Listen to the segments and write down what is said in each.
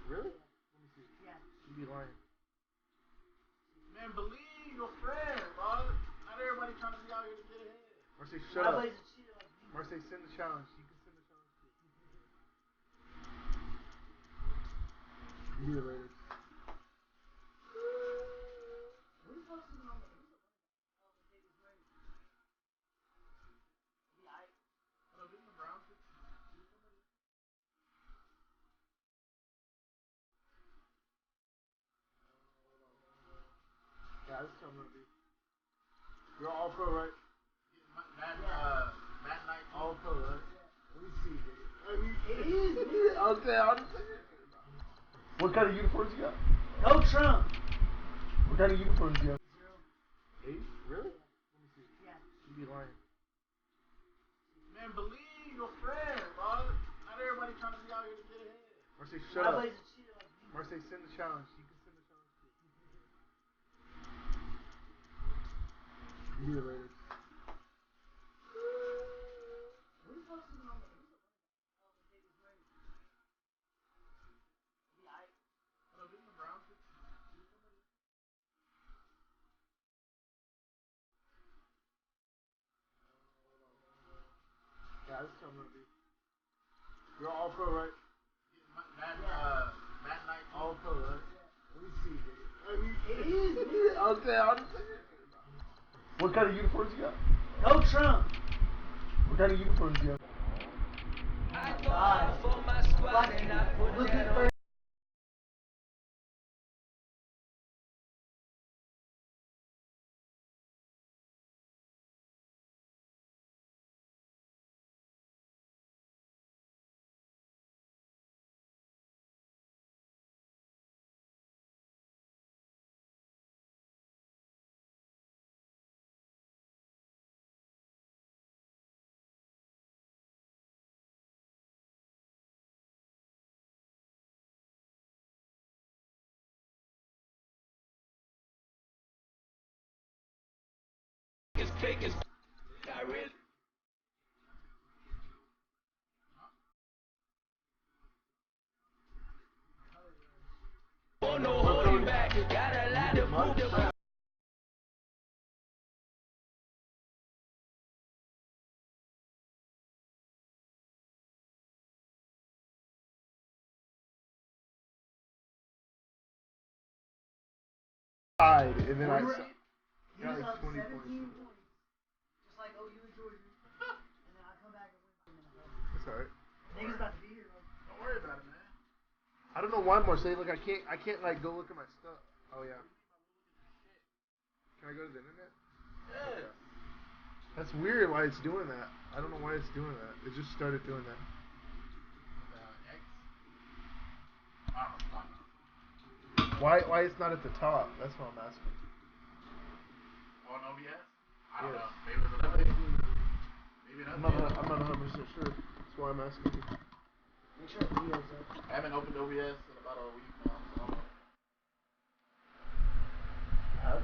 Really? Let me see. Yeah. You be lying. Man, believe your friend, bro. Not everybody trying to be out here to get ahead. Marseille, shut up. Marseille, send the challenge. You can send the challenge. You do it later. Yeah, this is what I'm gonna be. You're all pro, right? Madden night. All pro, right? Let me see, dude. Okay, I'll just say it. What kind of uniforms you got? No Trump. What kind of uniforms you got? 8? Really? Let me see. Yeah. You be lying. Man, believe your friend, bro. Not everybody trying to be out here to get ahead. Marseille, shut up. Marseille, send the challenge. You can send the challenge. You do it later. Yeah, this is what I'm gonna be. You're all pro, right? Madden night. All pro, right? Let me see, dude. Okay, I'll just say it. What kind of uniforms you got? No Trump. What kind of uniforms you got? God. Look at first. And then I got like 20 points. Just like OU and Georgia. And then I come back and win. That's alright. Niggas about to be here, bro. Don't worry about it, man. I don't know why Marseille. Like I can't like go look at my stuff. Oh yeah. Can I go to the internet? Yeah. Okay. That's weird. Why it's doing that? I don't know why it's doing that. It just started doing that. X. I don't know. Why it's not at the top? That's what I'm asking. On OBS? I don't Yes. know. Maybe it's another thing. Maybe another I'm not 100% sure. That's why I'm asking you. Make sure the video's up. I haven't opened OBS in about a week now, so I don't know. You have?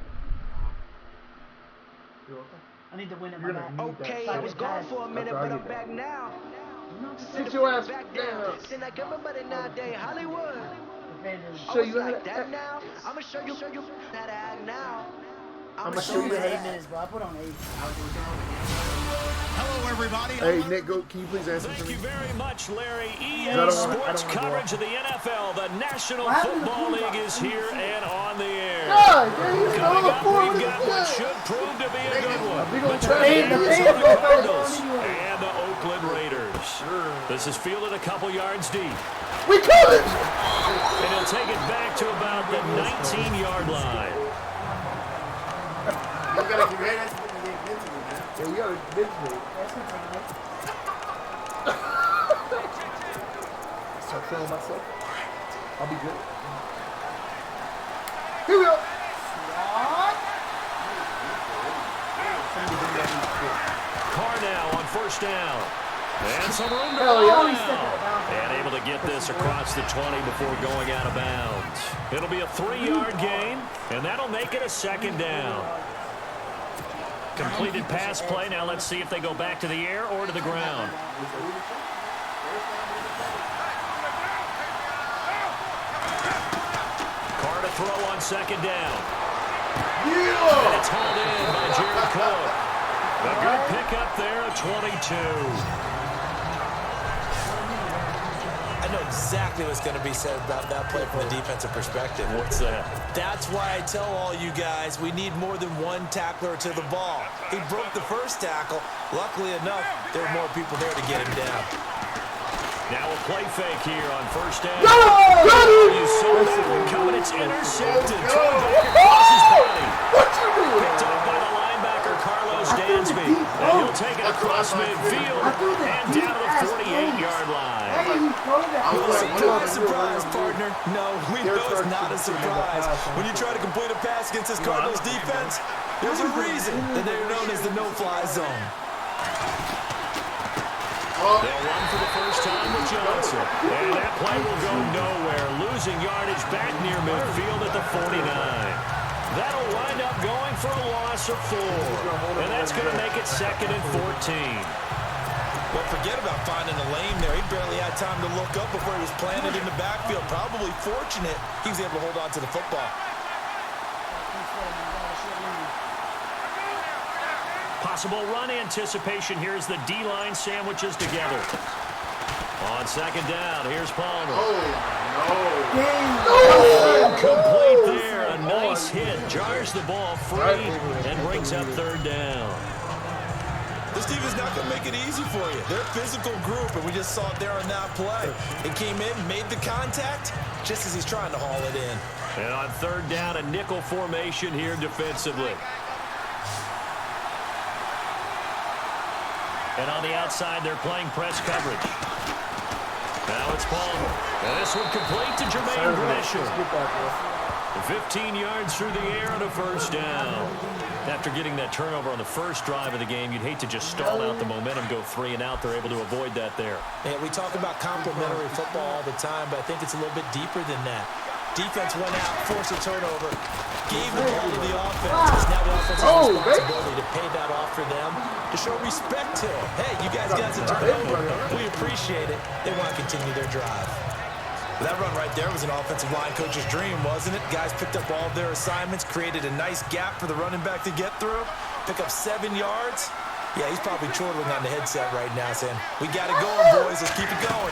You're welcome. I need to win it. You're gonna need that. Okay, I was gone for a minute, but I'm back now. Sit your ass back down. Seem like everybody nowadays, Hollywood. Show you how like to that act. now. I'ma show you how to act now. I'ma show you how to 8 minutes, bro. I put on 8. Hello, everybody. Hey, Nick, can you please answer Thank for me? you very much, Larry. EA I don't Sports wanna go coverage off. of the NFL. The National What happened to Football the League is here and on the air. God, there you Coming go. up, we've got what should prove to be a good one big old between the fan. Arizona Cardinals and the Oakland Raiders. This is fielded a couple yards deep. We call it. And he'll take it back to about the 19-yard line. You gotta get ready to get mentally, man. Yeah, you gotta convince me. Start feeling myself. I'll be good. Here we go. Carr now on first down. And some room to Hell run yeah. now. And able to get this across the 20 before going out of bounds. It'll be a 3-yard gain, and that'll make it a second down. Completed pass play. Now let's see if they go back to the air or to the ground. throw on second down. And it's hauled in by Jared Cook. A good pickup there at 22. I know exactly what's going to be said about that play from the defensive perspective. What's that? That's why I tell all you guys we need more than one tackler to the ball. He broke the first tackle. Luckily enough, there were more people there to get him down. Now a play fake here on first down. You saw that one coming. It's intercepted. Thrown back across his body. Picked up by the linebacker, Carlos Dansby. And he'll take it across midfield and down to the 48-yard line. Surprise, partner. No, we know it's not a surprise. When you try to complete a pass against this Cardinals defense, there's a reason that they're known as the no-fly zone. They'll run for the first time with Johnson. And that play will go nowhere. Losing yardage back near midfield at the 49. That'll wind up going for a loss of 4. And that's going to make it 2nd and 14. Well, forget about finding a lane there. He barely had time to look up before he was planted in the backfield. Probably fortunate he was able to hold on to the football. Possible run anticipation here as the D-line sandwiches together. On second down, here's Palmer. Complete there. A nice hit. Jars the ball free and brings up third down. This team is not going to make it easy for you. They're a physical group, and we just saw it there on that play. It came in, made the contact, just as he's trying to haul it in. And on third down, a nickel formation here defensively. And on the outside, they're playing press coverage. Now it's Palmer. And this one complete to Jermaine Gresham. 15 yards through the air on a first down. After getting that turnover on the first drive of the game, you'd hate to just stall out the momentum, go 3 and out. They're able to avoid that there. Yeah, we talk about complementary football all the time, but I think it's a little bit deeper than that. Defense went out, forced a turnover, gave the ball to the offense. It's now the offense's responsibility to pay that off for them, to show respect to them. Hey, you guys got some turnover. We appreciate it. They want to continue their drive. But that run right there was an offensive line coach's dream, wasn't it? Guys picked up all of their assignments, created a nice gap for the running back to get through, pick up 7 yards. Yeah, he's probably chortling on the headset right now saying, we got it going, boys. Let's keep it going.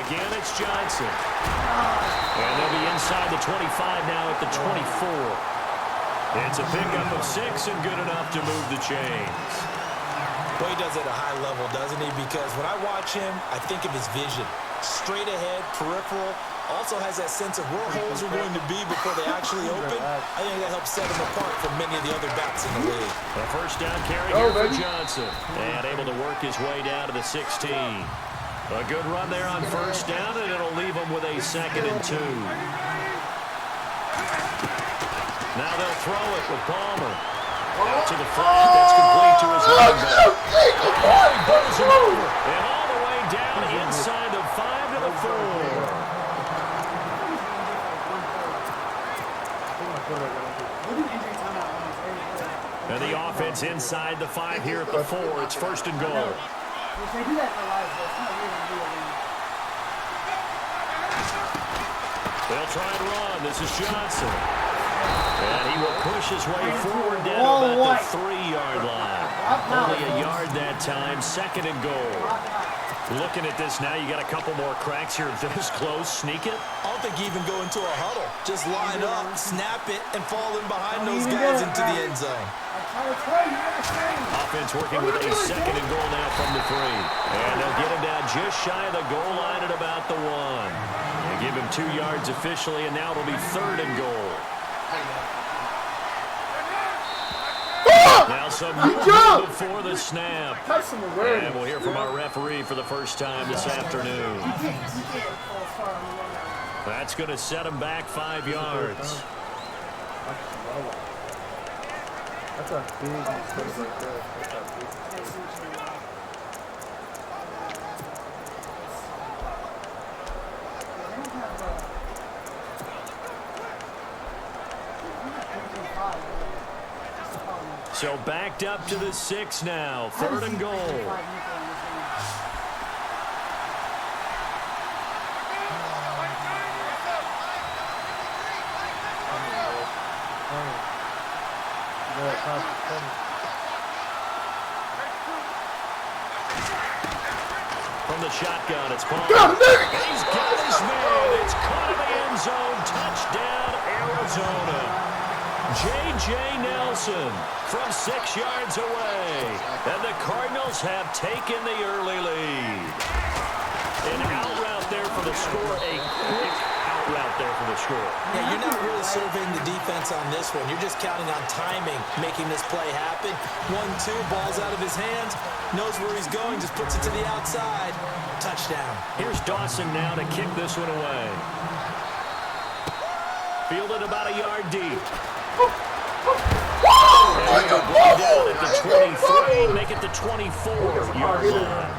Again, it's Johnson. And they'll be inside the 25 now at the 24. It's a pickup of 6 and good enough to move the chains. Well, he does it at a high level, doesn't he? Because when I watch him, I think of his vision. Straight ahead, peripheral, also has that sense of where holes are going to be before they actually open. I think that helps set him apart from many of the other backs in the league. A first down carry here for Johnson. And able to work his way down to the 16. A good run there on first down, and it'll leave him with a 2nd and 2. Now they'll throw it with Palmer. Out to the flat, that's complete to his running back. He pulls him over, and all the way down inside the 5 to the 4. And the offense inside the 5 here at the 4. It's 1st and goal. They do that in their lives, but it's not really a real game. They'll try and run. This is Johnson. And he will push his way forward down to about the 3-yard line. Only a yard that time. 2nd and goal. Looking at this now, you got a couple more cracks here this close. Sneak it. I don't think you even go into a huddle. Just line up, snap it, and fall in behind those guys into the end zone. Offense working with a 2nd and goal now from the 3. And they'll get him down just shy of the goal line at about the 1. They give him 2 yards officially, and now it'll be 3rd and goal. Now some movement before the snap. And we'll hear from our referee for the first time this afternoon. That's going to set him back 5 yards. That's a big mistake right there. That's a big mistake. So backed up to the 6 now. 3rd and goal. From the shotgun, it's Paul. He's got his man. It's caught in the end zone. Touchdown, Arizona. J.J. Nelson from 6 yards away. And the Cardinals have taken the early lead. An out route there for the score. A quick out route there for the score. Yeah, you're not really surveying the defense on this one. You're just counting on timing, making this play happen. 1-2, ball's out of his hands. Knows where he's going, just puts it to the outside. Touchdown. Here's Dawson now to kick this one away. Fielded about a yard deep. And they'll bring down at the 23, make it the 24-yard line.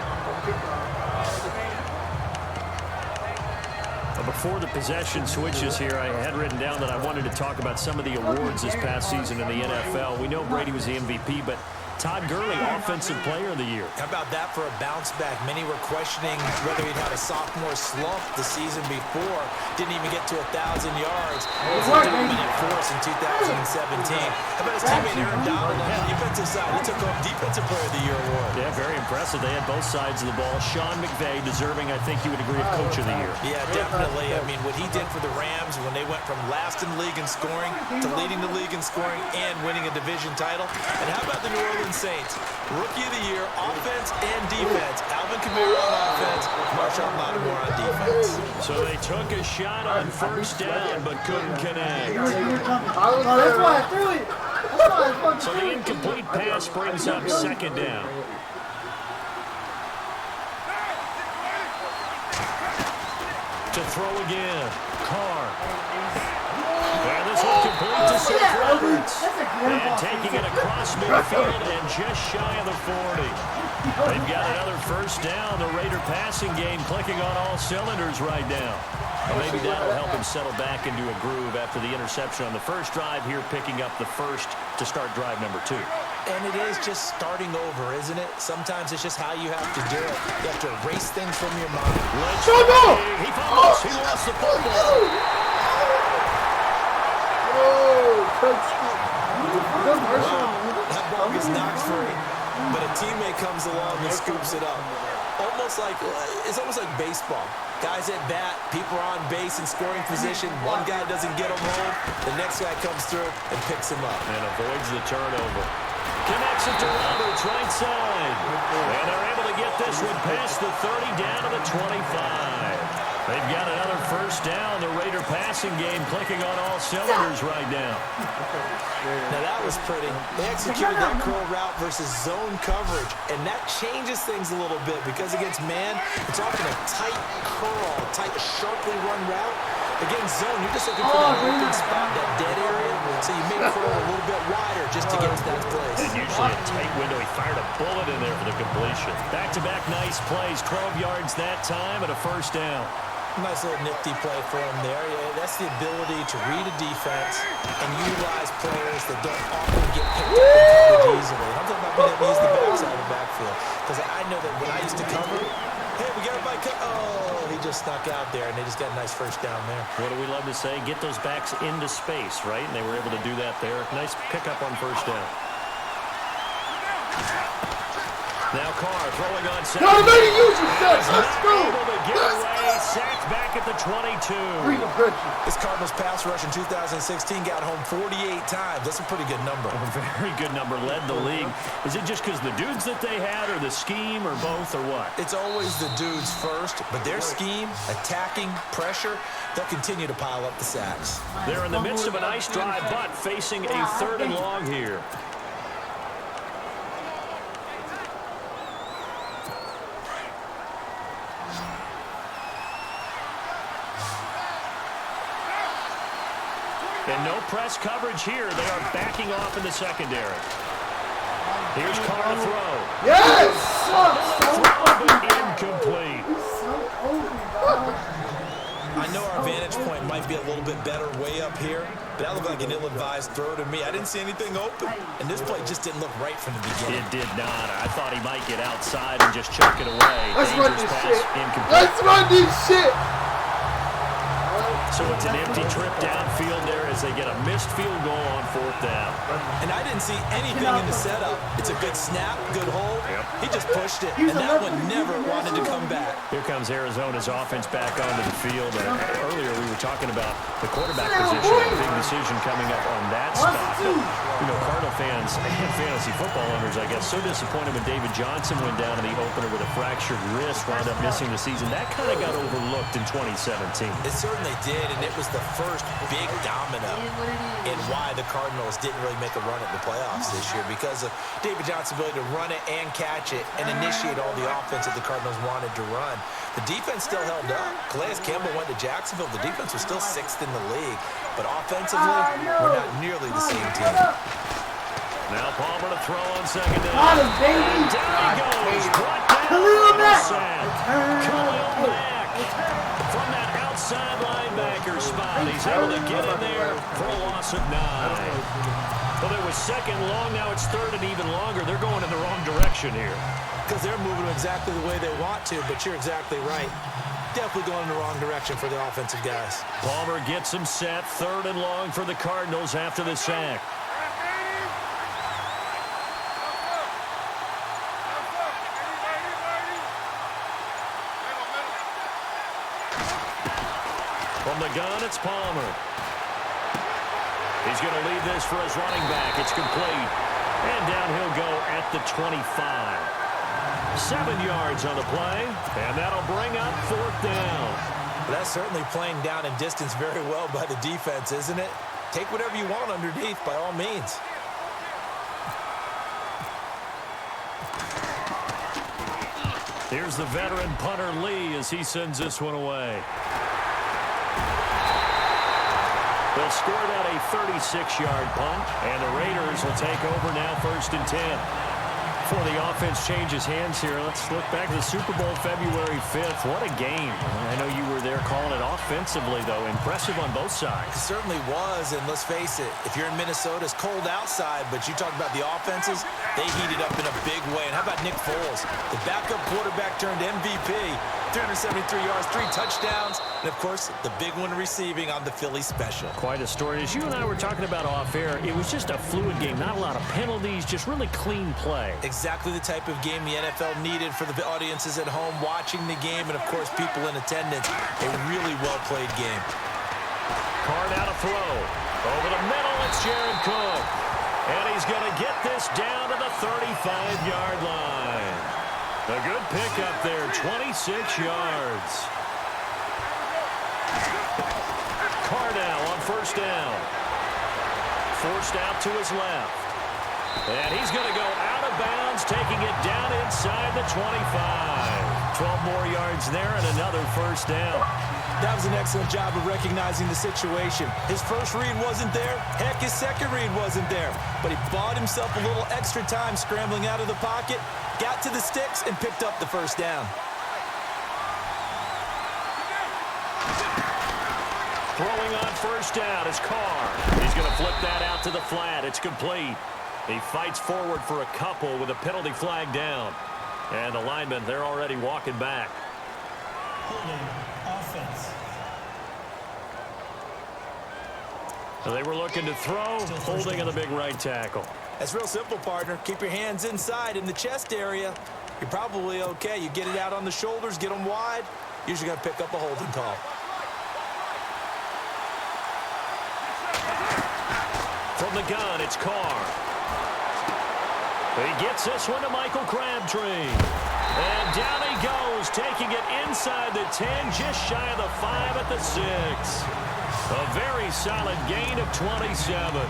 Before the possession switches here, I had written down that I wanted to talk about some of the awards this past season in the NFL. We know Brady was the MVP, but Todd Gurley, Offensive Player of the Year. How about that for a bounce back? Many were questioning whether he'd had a sophomore slump the season before. Didn't even get to 1,000 yards. He was a dominant force in 2017. How about his teammate Aaron Donald on the defensive side? He took home Defensive Player of the Year award. Yeah, very impressive. They had both sides of the ball. Sean McVay deserving, I think you would agree, of Coach of the Year. Yeah, definitely. I mean, what he did for the Rams when they went from last in the league in scoring to leading the league in scoring and winning a division title. And how about the New Orleans Saints? Rookie of the Year, offense and defense. Alvin Kamara on offense, Marshawn Lattimore on defense. So they took a shot on first down, but couldn't connect. That's why I threw it. That's why I fucking So the incomplete pass brings up second down. To throw again, Carr. And this one complete to Seth Roberts. And taking it across midfield and just shy of the 40. They've got another first down. The Raider passing game clicking on all cylinders right now. Well, maybe that'll help him settle back into a groove after the interception on the first drive here, picking up the first to start drive number 2. And it is just starting over, isn't it? Sometimes it's just how you have to do it. You have to erase things from your mind. He fumbles. He lost the football. That ball gets knocked free, but a teammate comes along and scoops it up. It's almost like baseball. Guys at bat, people are on base in scoring position. One guy doesn't get him home. The next guy comes through and picks him up. And avoids the turnover. Connects it to Roberts, right side. And they're able to get this one past the 30 down to the 25. They've got another first down. The Raider passing game clicking on all cylinders right now. Now that was pretty. They executed that curl route versus zone coverage, and that changes things a little bit because against man, it's often a tight curl, tight, sharply run route. Against zone, you're just looking for that open spot, that dead area, so you make curl a little bit wider just to get to that place. And usually a tight window. He fired a bullet in there for the completion. Back-to-back nice plays, 12 yards that time and a first down. Nice little nifty play for him there. Yeah, that's the ability to read a defense and utilize players that don't often get picked up in coverage easily. I'm talking about being able to use the backside of the backfield. Because I know that when I used to cover, hey, we got everybody he just snuck out there, and they just got a nice first down there. What do we love to say? Get those backs into space, right? And they were able to do that there. Nice pickup on first down. Now Carr throwing on second. No, lady, use your sets. Let's go. Able to get away. Sacked back at the 22. This Cardinals pass rush in 2016 got home 48 times. That's a pretty good number. A very good number. Led the league. Is it just because the dudes that they had, or the scheme, or both, or what? It's always the dudes first, but their scheme, attacking, pressure, they'll continue to pile up the sacks. They're in the midst of a nice drive, but facing a 3rd and long here. And no press coverage here. They are backing off in the secondary. Here's Carr to throw. Yes! Throw, but incomplete. I know our vantage point might be a little bit better way up here, but that looked like an ill-advised throw to me. I didn't see anything open, and this play just didn't look right from the beginning. It did not. I thought he might get outside and just chuck it away. Let's run this shit. Incomplete. Let's run this shit. So it's an empty trip downfield there as they get a missed field goal on 4th down. And I didn't see anything in the setup. It's a good snap, good hold. Yep. He just pushed it, and that one never wanted to come back. Here comes Arizona's offense back onto the field. Earlier we were talking about the quarterback position, a big decision coming up on that spot. But, you know, Cardinal fans and fantasy football owners, I guess, so disappointed when David Johnson went down in the opener with a fractured wrist, wound up missing the season. That kind of got overlooked in 2017. It certainly did, and it was the first big domino in why the Cardinals didn't really make a run at the playoffs this year, because of David Johnson's ability to run it and catch it and initiate all the offense that the Cardinals wanted to run. The defense still held up. Calais Campbell went to Jacksonville. The defense was still 6th in the league, but offensively, we're not nearly the same team. Now Palmer to throw on 2nd down. Got him, baby. And down he goes. Brought down Khalil Mack. Khalil Mack from that outside linebacker spot. He's able to get in there for a loss of 9. Well, it was 2nd long. Now it's 3rd and even longer. They're going in the wrong direction here. Because they're moving exactly the way they want to, but you're exactly right. Definitely going in the wrong direction for the offensive guys. Palmer gets him set. 3rd and long for the Cardinals after the sack. From the gun, it's Palmer. He's going to lead this for his running back. It's complete. And down he'll go at the 25. 7 yards on the play, and that'll bring up 4th down. That's certainly playing down in distance very well by the defense, isn't it? Take whatever you want underneath, by all means. Here's the veteran punter Lee as he sends this one away. They'll score that a 36-yard punt, and the Raiders will take over now 1st and 10. Before the offense changes hands here, let's look back to the Super Bowl February 5th. What a game. I know you were there calling it offensively, though. Impressive on both sides. It certainly was, and let's face it, if you're in Minnesota, it's cold outside, but you talk about the offenses, they heated up in a big way. And how about Nick Foles, the backup quarterback turned MVP, 373 yards, 3 touchdowns, and, of course, the big one receiving on the Philly special. Quite a story. As you and I were talking about off air, it was just a fluid game, not a lot of penalties, just really clean play. Exactly the type of game the NFL needed for the audiences at home watching the game and, of course, people in attendance. A really well-played game. Card out a throw. Over the middle, it's Jared Cook. And he's going to get this down to the 35-yard line. A good pickup there, 26 yards. Cardell on 1st down. Forced out to his left. And he's going to go out of bounds, taking it down inside the 25. 12 more yards there and another 1st down. That was an excellent job of recognizing the situation. His first read wasn't there. Heck, his second read wasn't there. But he bought himself a little extra time scrambling out of the pocket, got to the sticks, and picked up the 1st down. Throwing on 1st down is Carr. He's going to flip that out to the flat. It's complete. He fights forward for a couple with a penalty flag down. And the linemen, they're already walking back. Holding offense. They were looking to throw, holding on the big right tackle. That's real simple, partner. Keep your hands inside in the chest area. You're probably okay. You get it out on the shoulders, get them wide. Usually going to pick up a holding call. From the gun, it's Carr. He gets this one to Michael Crabtree. And down he goes, taking it inside the 10, just shy of the 5 at the 6. A very solid gain of 27.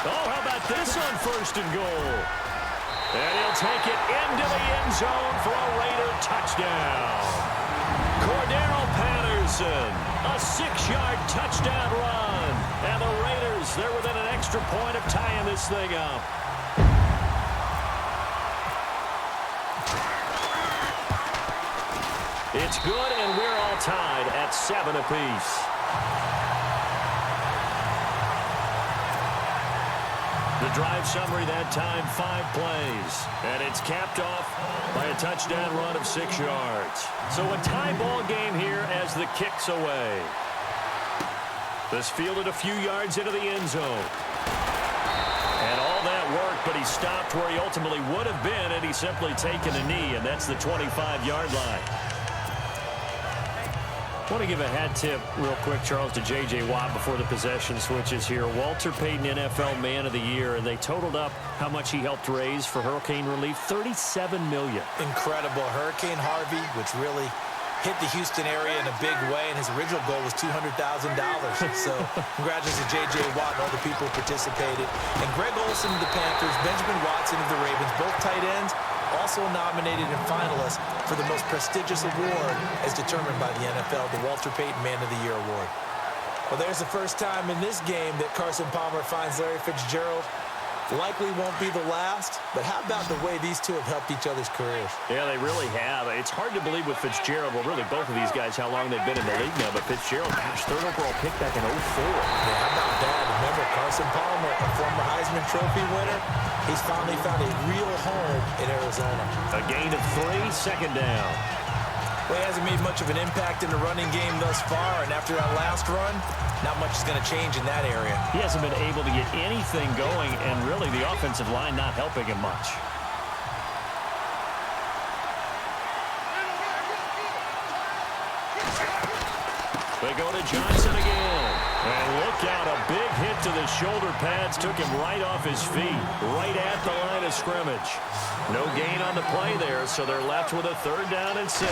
Oh, how about this on 1st and goal? And he'll take it into the end zone for a Raider touchdown. Cordero Patterson, a 6-yard touchdown run. And the Raiders, they're within an extra point of tying this thing up. It's good, and we're all tied at 7 apiece. The drive summary that time, 5 plays. And it's capped off by a touchdown run of 6 yards. So a tie ball game here as the kick's away. This fielded a few yards into the end zone. And all that worked, but he stopped where he ultimately would have been had he simply taken a knee, and that's the 25-yard line. I want to give a hat tip real quick, Charles, to J.J. Watt before the possession switches here. Walter Payton, NFL Man of the Year, and they totaled up how much he helped raise for hurricane relief, $37 million. Incredible. Hurricane Harvey, which really hit the Houston area in a big way, and his original goal was $200,000. So congratulations to J.J. Watt and all the people who participated. And Greg Olsen of the Panthers, Benjamin Watson of the Ravens, both tight ends, also nominated and finalists for the most prestigious award as determined by the NFL, the Walter Payton Man of the Year Award. Well, there's the first time in this game that Carson Palmer finds Larry Fitzgerald. Likely won't be the last, but how about the way these two have helped each other's careers? Yeah, they really have. It's hard to believe with Fitzgerald, well, really both of these guys, how long they've been in the league now, but Fitzgerald, gosh, 3rd overall pick back in 04. Yeah, how about that? Remember, Carson Palmer, a former Heisman Trophy winner, he's finally found a real home in Arizona. A gain of 3, 2nd down. Well, he hasn't made much of an impact in the running game thus far, and after that last run, not much is going to change in that area. He hasn't been able to get anything going, and really the offensive line not helping him much. They go to Johnson again. And look out, a big hit to the shoulder pads took him right off his feet, right at the line of scrimmage. No gain on the play there, so they're left with a 3rd down and 6.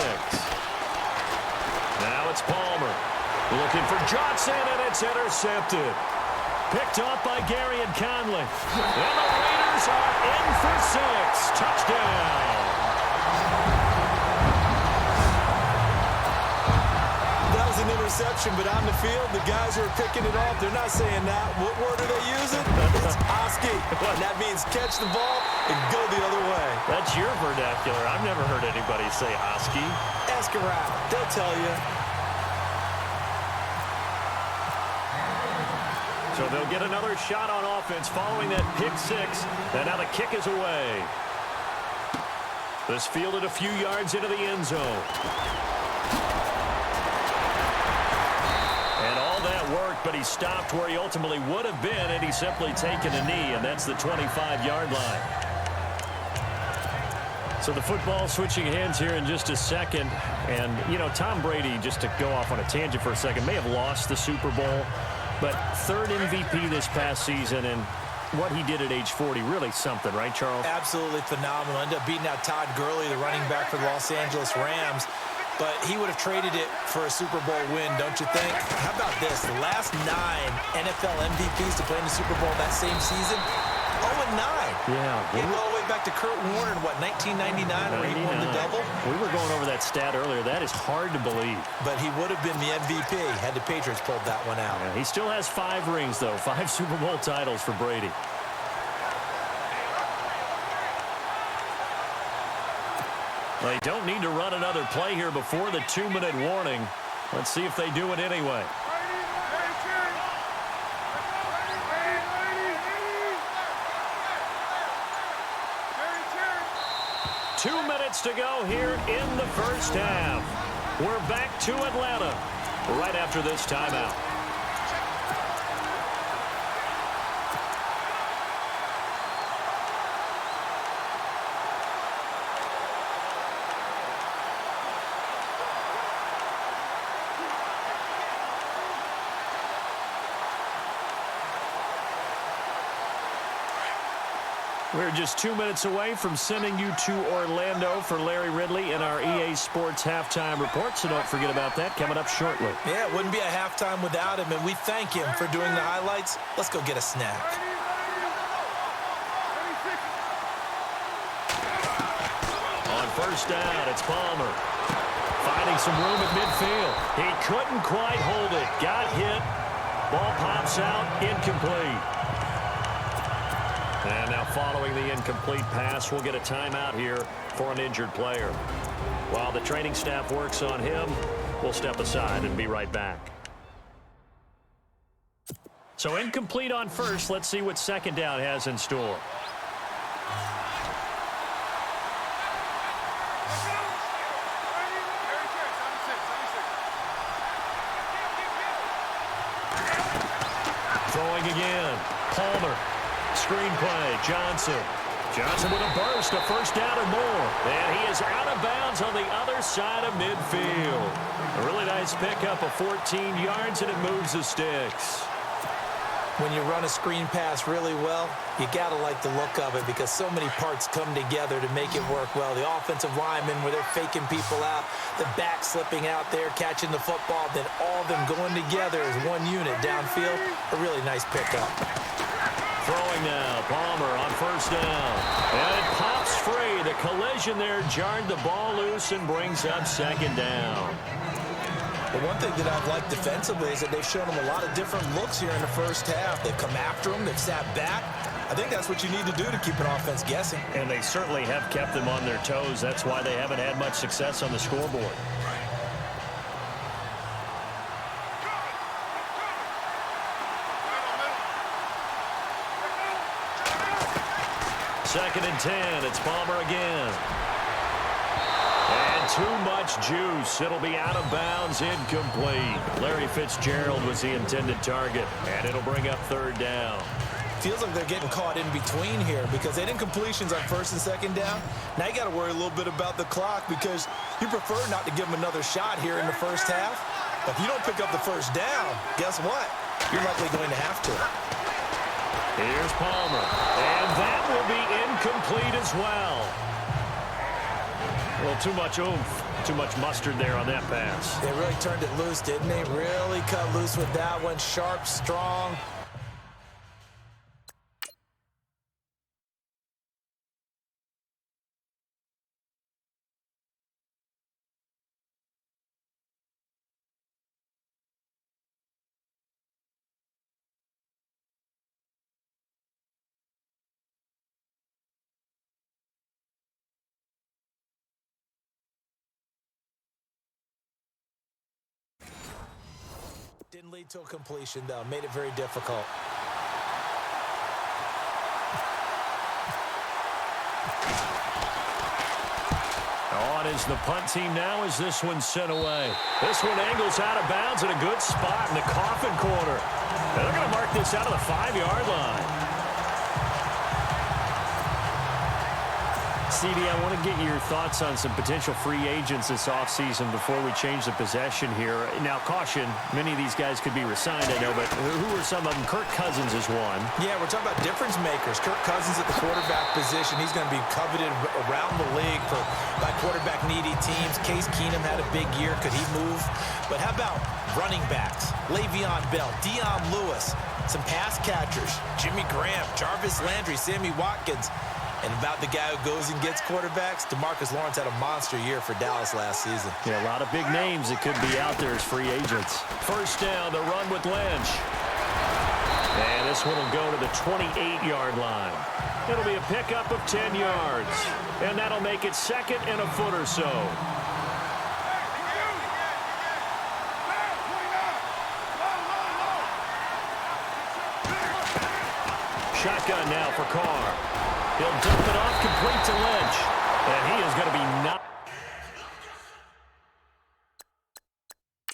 Now it's Palmer. Looking for Johnson, and it's intercepted. Picked off by Gary and Conley. And the Raiders are in for 6. Touchdown. That was an interception, but on the field, the guys who are picking it off, they're not saying that. What word are they using? It's Oski. And that means catch the ball and go the other way. That's your vernacular. I've never heard anybody say Oski. Ask around. They'll tell you. So they'll get another shot on offense following that pick 6. And now the kick is away. This fielded a few yards into the end zone. And all that worked, but he stopped where he ultimately would have been had he simply taken a knee, and that's the 25-yard line. So the football switching hands here in just a second. And, you know, Tom Brady, just to go off on a tangent for a second, may have lost the Super Bowl, but 3rd MVP this past season, and what he did at age 40, really something, right, Charles? Absolutely phenomenal. Ended up beating out Todd Gurley, the running back for the Los Angeles Rams. But he would have traded it for a Super Bowl win, don't you think? How about this? The last 9 NFL MVPs to play in the Super Bowl that same season, 0-9. Yeah. He go all the way back to Kurt Warner in, what, 1999, where he won the double? We were going over that stat earlier. That is hard to believe. But he would have been the MVP had the Patriots pulled that one out. Yeah, he still has 5 rings, though. 5 Super Bowl titles for Brady. They don't need to run another play here before the 2-minute warning. Let's see if they do it anyway. Two minutes to go here in the first half. We're back to Atlanta right after this timeout. We're just 2 minutes away from sending you to Orlando for Larry Ridley in our EA Sports Halftime Report, so don't forget about that coming up shortly. Yeah, it wouldn't be a halftime without him, and we thank him for doing the highlights. Let's go get a snack. On first down, it's Palmer. Finding some room at midfield. He couldn't quite hold it. Got hit. Ball pops out. Incomplete. And now following the incomplete pass, we'll get a timeout here for an injured player. While the training staff works on him, we'll step aside and be right back. So incomplete on first. Let's see what second down has in store. Throwing again. Palmer. Screen play. Johnson. Johnson with a burst, a first down or more. And he is out of bounds on the other side of midfield. A really nice pickup of 14 yards, and it moves the sticks. When you run a screen pass really well, you got to like the look of it because so many parts come together to make it work well. The offensive linemen, where they're faking people out, the back slipping out there, catching the football, then all of them going together as one unit downfield. A really nice pickup. Throwing now, Palmer on first down. And it pops free. The collision there jarred the ball loose and brings up second down. The one thing that I've liked defensively is that they've shown them a lot of different looks here in the first half. They've come after them. They've sat back. I think that's what you need to do to keep an offense guessing. And they certainly have kept them on their toes. That's why they haven't had much success on the scoreboard. Second and 10. It's Palmer again. And too much juice. It'll be out of bounds, incomplete. Larry Fitzgerald was the intended target, and it'll bring up third down. Feels like they're getting caught in between here because they did incompletions on first and second down. Now you got to worry a little bit about the clock because you prefer not to give them another shot here in the first half. But if you don't pick up the first down, guess what? You're likely going to have to. Here's Palmer, and that will be incomplete as well. Well, too much oomph, too much mustard there on that pass. They really turned it loose, didn't they? Really cut loose with that one. Sharp, strong. Didn't lead to a completion, though. Made it very difficult. On is the punt team now as this one's sent away. This one angles out of bounds in a good spot in the coffin corner. And they're going to mark this out of the 5-yard line. CD, I want to get your thoughts on some potential free agents this offseason before we change the possession here. Now, caution, many of these guys could be re-signed, I know, but who are some of them? Kirk Cousins is one. Yeah, we're talking about difference makers. Kirk Cousins at the quarterback position. He's going to be coveted around the league by quarterback-needy teams. Case Keenum had a big year. Could he move? But how about running backs? Le'Veon Bell, Dion Lewis, some pass catchers, Jimmy Graham, Jarvis Landry, Sammy Watkins. And about the guy who goes and gets quarterbacks, DeMarcus Lawrence had a monster year for Dallas last season. Yeah, a lot of big names that could be out there as free agents. First down, the run with Lynch. And this one will go to the 28-yard line. It'll be a pickup of 10 yards. And that'll make it second and a foot or so. Shotgun now for Carr. He'll dump it off complete to Lynch. And he is going to be knocked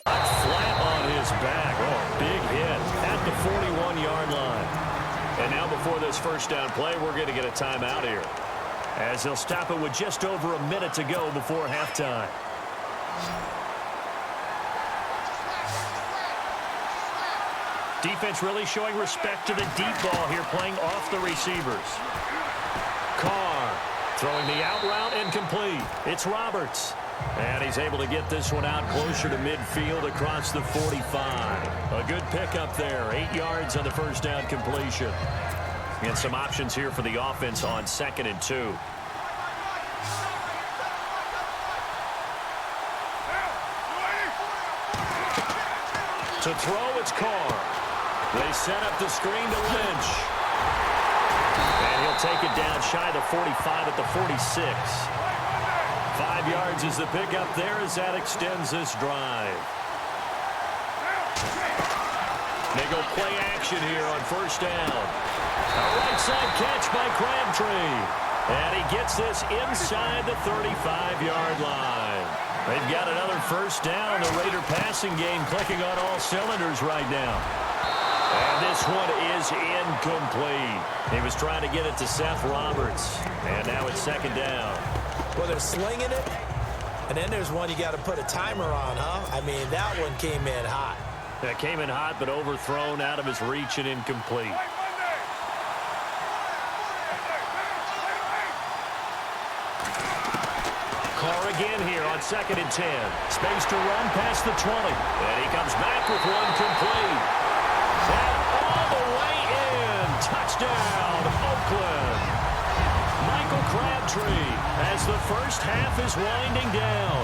flat on his back. Oh, big hit at the 41-yard line. And now before this first down play, we're going to get a timeout here, as they'll stop it with just over a minute to go before halftime. Defense really showing respect to the deep ball here, playing off the receivers. Carr throwing the out route incomplete. It's Roberts. And he's able to get this one out closer to midfield across the 45. A good pickup there. 8 yards on the first down completion. And some options here for the offense on 2nd and 2. To throw, it's Carr. They set up the screen to Lynch. And he'll take it down shy of the 45 at the 46. 5 yards is the pickup there as that extends this drive. They go play action here on first down. A right side catch by Crabtree. And he gets this inside the 35-yard line. They've got another first down. The Raider passing game clicking on all cylinders right now. And this one is incomplete. He was trying to get it to Seth Roberts. And now it's second down. Well, they're slinging it. And then there's one you got to put a timer on, huh? I mean, that one came in hot. That came in hot, but overthrown out of his reach and incomplete. Carr again here on 2nd and 10. Space to run past the 20. And he comes back with one complete. And all the way in. Touchdown, Oakland. Michael Crabtree as the first half is winding down.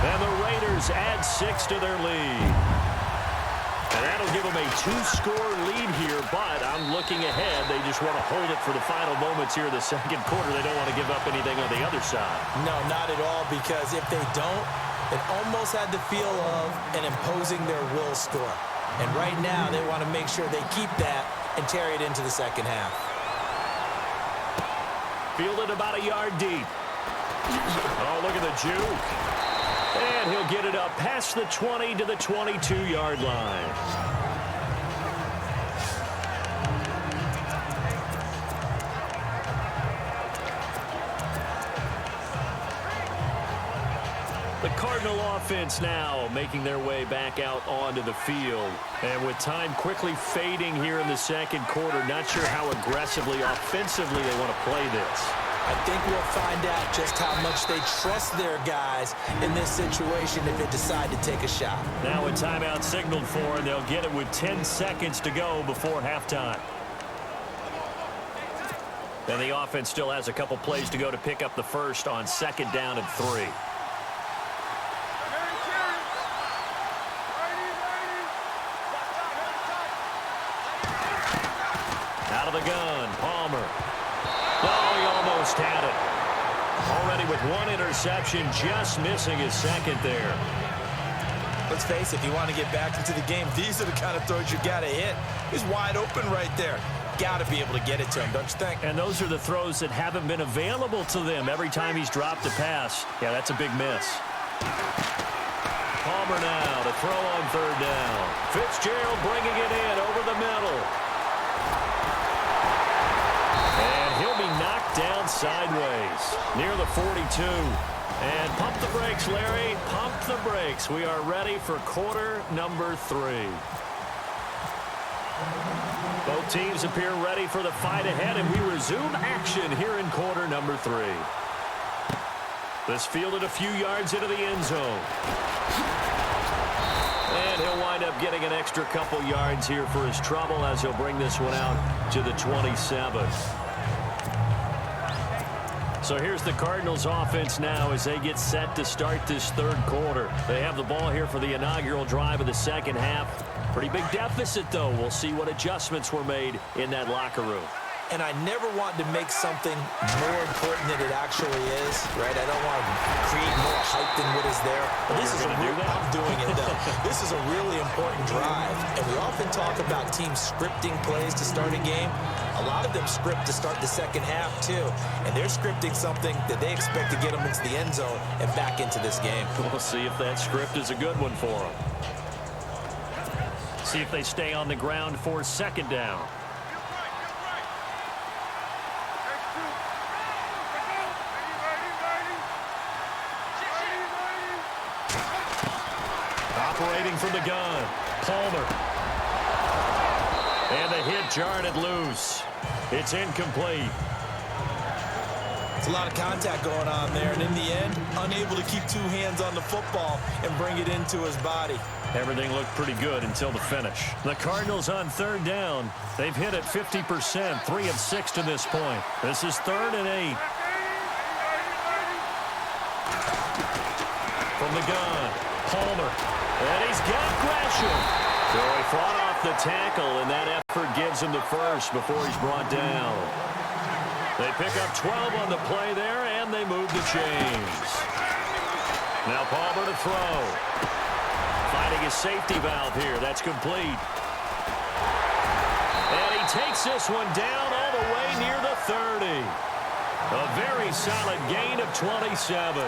And the Raiders add 6 to their lead. And that'll give them a 2-score lead here, but I'm looking ahead. They just want to hold it for the final moments here in the second quarter. They don't want to give up anything on the other side. No, not at all, because if they don't, it almost had the feel of an imposing their will score. And right now, they want to make sure they keep that and carry it into the second half. Fielded about a yard deep. Oh, look at the juke. And he'll get it up past the 20 to the 22-yard line. The Cardinal offense now making their way back out onto the field. And with time quickly fading here in the second quarter, not sure how aggressively, offensively they want to play this. I think we'll find out just how much they trust their guys in this situation if they decide to take a shot. Now a timeout signaled for, and they'll get it with 10 seconds to go before halftime. And the offense still has a couple plays to go to pick up the first on 2nd down and 3. Out of the gun, Palmer. Oh, he almost had it. Already with one interception, just missing his second there. Let's face it, if you want to get back into the game, these are the kind of throws you got to hit. He's wide open right there. Got to be able to get it to him, don't you think? And those are the throws that haven't been available to them every time he's dropped a pass. Yeah, that's a big miss. Palmer now to throw on 3rd down. Fitzgerald bringing it in over the middle. And he'll be knocked down sideways near the 42. And pump the brakes, Larry. Pump the brakes. We are ready for quarter number 3. Both teams appear ready for the fight ahead, and we resume action here in quarter number 3. This fielded a few yards into the end zone. And he'll wind up getting an extra couple yards here for his trouble as he'll bring this one out to the 27. So here's the Cardinals offense now as they get set to start this 3rd quarter. They have the ball here for the inaugural drive of the second half. Pretty big deficit, though. We'll see what adjustments were made in that locker room. And I never want to make something more important than it actually is, right? I don't want to create more hype than what is there. But this is I'm doing it, though. This is a really important drive. And we often talk about teams scripting plays to start a game. A lot of them script to start the second half, too. And they're scripting something that they expect to get them into the end zone and back into this game. We'll see if that script is a good one for them. See if they stay on the ground for 2nd down. Operating from the gun, Palmer. And the hit jarred it loose. It's incomplete. It's a lot of contact going on there, and in the end, unable to keep 2 hands on the football and bring it into his body. Everything looked pretty good until the finish. The Cardinals on 3rd down. They've hit it 50%, 3 of 6 to this point. This is 3rd and 8. From the gun, Palmer. And he's got Gresham. So he fought off the tackle, and that effort gives him the first before he's brought down. They pick up 12 on the play there, and they move the chains. Now Palmer to throw. Finding his safety valve here. That's complete. takes this one down all the way near the 30. A very solid gain of 27.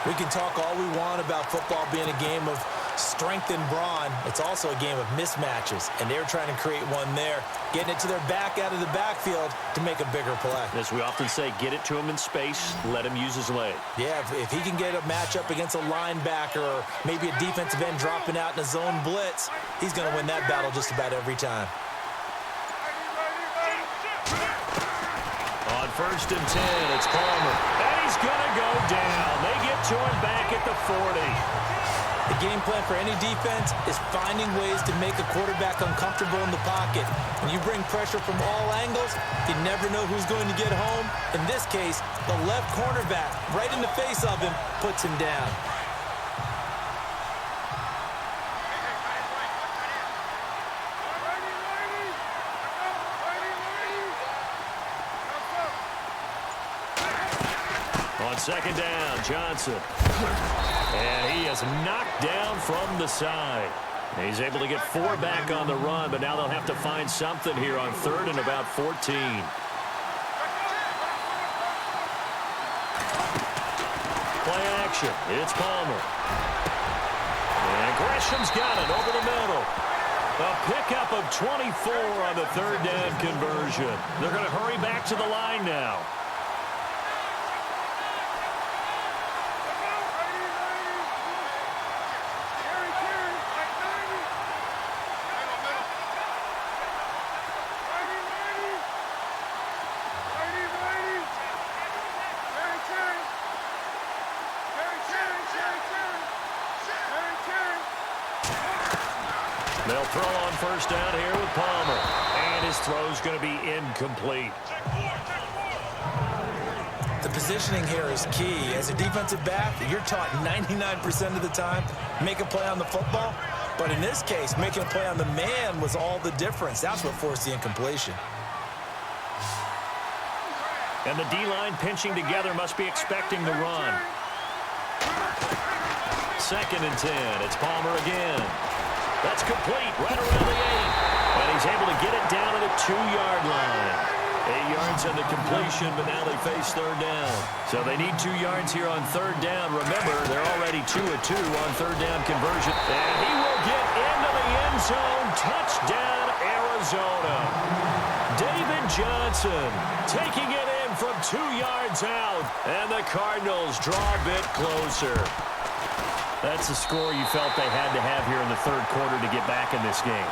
We can talk all we want about football being a game of strength and brawn. It's also a game of mismatches, and they're trying to create one there, getting it to their back out of the backfield to make a bigger play. As we often say, get it to him in space, let him use his leg. Yeah, if he can get a matchup against a linebacker or maybe a defensive end dropping out in a zone blitz, he's going to win that battle just about every time. On 1st and 10, it's Palmer. And he's going to go down. They get to him back at the 40. The game plan for any defense is finding ways to make a quarterback uncomfortable in the pocket. When you bring pressure from all angles, you never know who's going to get home. In this case, the left cornerback, right in the face of him, puts him down. On 2nd down, Johnson. And he is knocked down from the side. He's able to get 4 back on the run, but now they'll have to find something here on 3rd and about 14. Play action. It's Palmer. And Gresham's got it over the middle. A pickup of 24 on the 3rd down conversion. They're going to hurry back to the line now. They'll throw on 1st down here with Palmer. And his throw's going to be incomplete. The positioning here is key. As a defensive back, you're taught 99% of the time, make a play on the football. But in this case, making a play on the man was all the difference. That's what forced the incompletion. And the D-line pinching together must be expecting the run. 2nd and 10. It's Palmer again. That's complete right around the 8. And he's able to get it down to the 2-yard line. 8 yards on the completion, but now they face 3rd down. So they need 2 yards here on 3rd down. Remember, they're already 2 of 2 on 3rd down conversion. And he will get into the end zone. Touchdown, Arizona. David Johnson taking it in from 2 yards out. And the Cardinals draw a bit closer. That's the score you felt they had to have here in the 3rd quarter to get back in this game.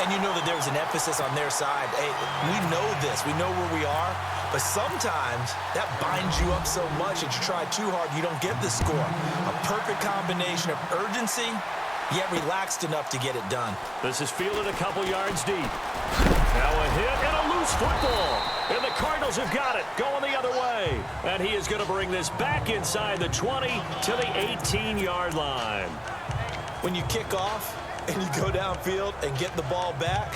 And you know that there was an emphasis on their side. Hey, we know this. We know where we are. But sometimes that binds you up so much that you try too hard, you don't get the score. A perfect combination of urgency, yet relaxed enough to get it done. This is fielded a couple yards deep. Now a hit and a loose football. And the Cardinals have got it, going the other way. And he is going to bring this back inside the 20 to the 18-yard line. When you kick off and you go downfield and get the ball back,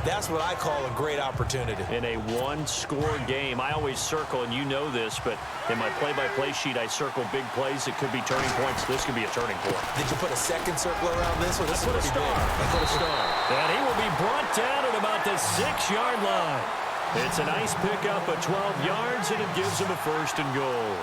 that's what I call a great opportunity. In a one-score game, I always circle, and you know this, but in my play-by-play sheet, I circle big plays that could be turning points. This could be a turning point. Did you put a second circle around this one? I put a star. I put a star. And he will be brought down at about the 6-yard line. It's a nice pickup of 12 yards, and it gives him a 1st and goal.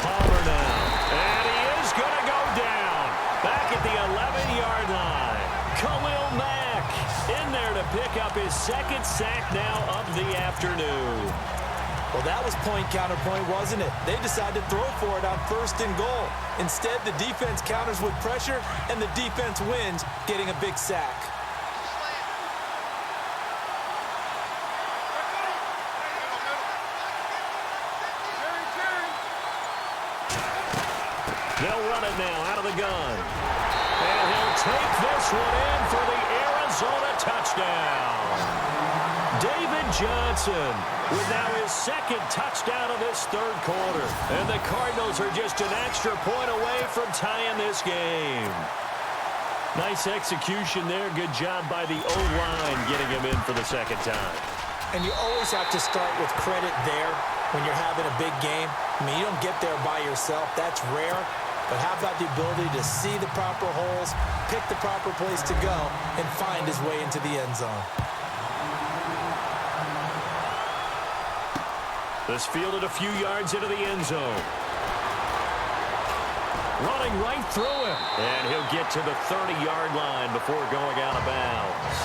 Palmer now. And he is going to go down. Back at the 11-yard line. Khalil Mack in there to pick up his 2nd sack now of the afternoon. Well, that was point counterpoint, wasn't it? They decided to throw for it on 1st and goal. Instead, the defense counters with pressure, and the defense wins, getting a big sack. They'll run it now out of the gun. And he'll take this one in for the Arizona touchdown. David Johnson with now his 2nd touchdown of this 3rd quarter. And the Cardinals are just an extra point away from tying this game. Nice execution there. Good job by the O-line getting him in for the 2nd time. And you always have to start with credit there when you're having a big game. I mean, you don't get there by yourself. That's rare. But how about the ability to see the proper holes, pick the proper place to go, and find his way into the end zone? This fielded a few yards into the end zone. Running right through him. And he'll get to the 30-yard line before going out of bounds.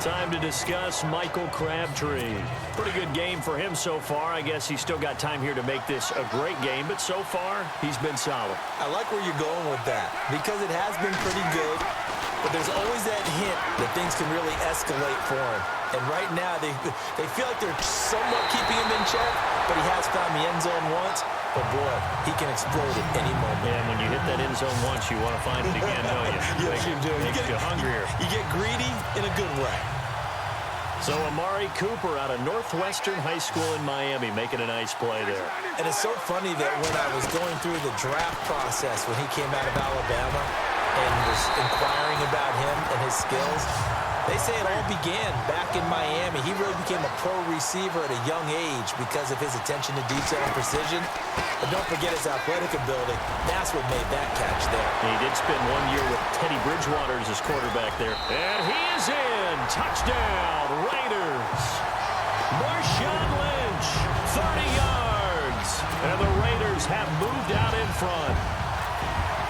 Time to discuss Michael Crabtree. Pretty good game for him so far. I guess he's still got time here to make this a great game, but so far, he's been solid. I like where you're going with that because it has been pretty good, but there's always that hint that things can really escalate for him. And right now, they feel like they're somewhat keeping him in check, but he has found the end zone once. But, boy, he can explode at any moment. And when you hit that end zone once, you want to find it again, don't you? Yes, you do. Makes you hungrier. You get greedy in a good way. So Amari Cooper out of Northwestern High School in Miami making a nice play there. And it's so funny that when I was going through the draft process when he came out of Alabama and was inquiring about him and his skills, they say it all began back in Miami. He really became a pro receiver at a young age because of his attention to detail and precision. But don't forget his athletic ability. That's what made that catch there. He did spend 1 year with Teddy Bridgewater as his quarterback there. And he is in. Touchdown, Raiders. Marshawn Lynch, 30 yards. And the Raiders have moved out in front.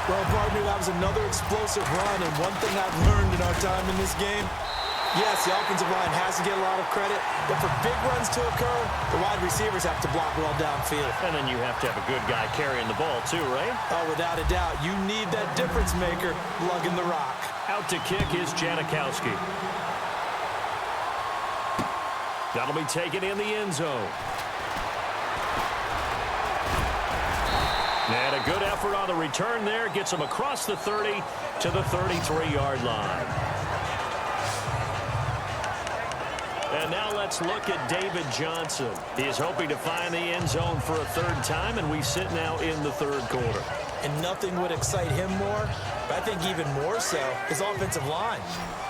Well, partner, that was another explosive run, and one thing I've learned in our time in this game, yes, the offensive line has to get a lot of credit, but for big runs to occur, the wide receivers have to block well downfield. And then you have to have a good guy carrying the ball too, right? Oh, without a doubt, you need that difference maker lugging the rock. Out to kick is Janikowski. That'll be taken in the end zone. And a good effort on the return there. Gets him across the 30 to the 33-yard line. And now let's look at David Johnson. He is hoping to find the end zone for a third time, and we sit now in the third quarter. And nothing would excite him more, but I think even more so, his offensive line.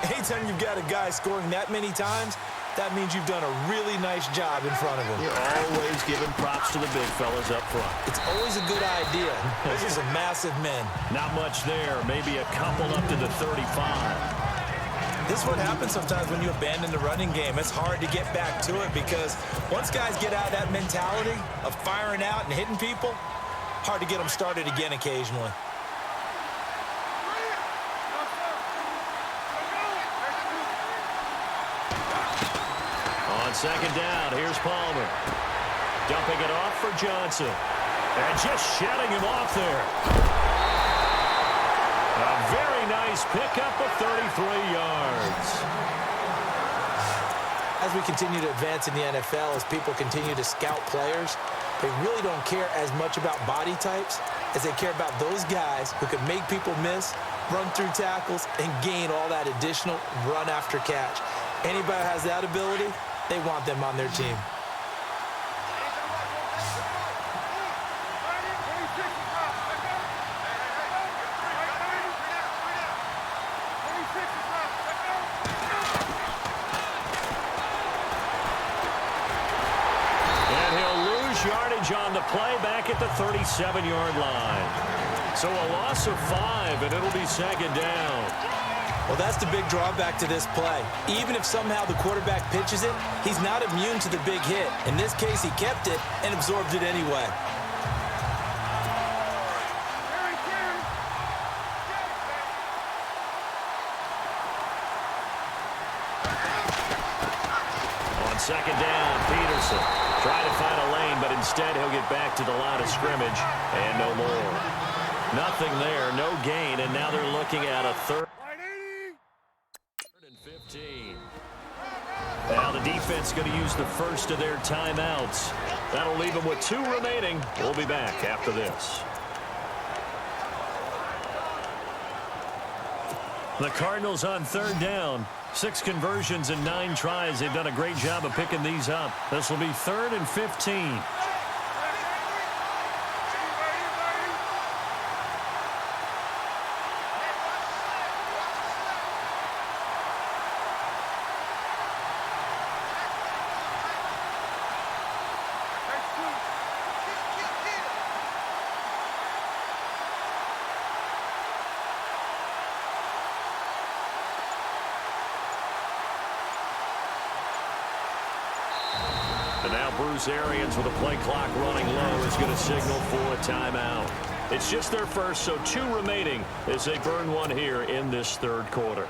Anytime you've got a guy scoring that many times, that means you've done a really nice job in front of him. You're always giving props to the big fellas up front. It's always a good idea. Those are some massive men. Not much there. Maybe a couple up to the 35. This is what happens sometimes when you abandon the running game. It's hard to get back to it because once guys get out of that mentality of firing out and hitting people, hard to get them started again occasionally. On second down, here's Palmer. Dumping it off for Johnson. And just shedding him off there. A very nice pickup of 33 yards. As we continue to advance in the NFL, as people continue to scout players, they really don't care as much about body types as they care about those guys who can make people miss, run through tackles, and gain all that additional run after catch. Anybody who has that ability, they want them on their team. And he'll lose yardage on the play back at the 37-yard line. So a loss of 5, and it'll be second down. Well, that's the big drawback to this play. Even if somehow the quarterback pitches it, he's not immune to the big hit. In this case, he kept it and absorbed it anyway. On second down, Peterson trying to find a lane, but instead he'll get back to the line of scrimmage and no more. Nothing there, no gain, and now they're looking at a third and 15. Now the defense going to use the first of their timeouts. That'll leave them with 2 remaining. We'll be back after this. The Cardinals on third down. 6 conversions and 9 tries. They've done a great job of picking these up. This will be 3rd and 15. And now Bruce Arians with a play clock running low is going to signal for a timeout. It's just their first, so 2 remaining as they burn one here in this third quarter.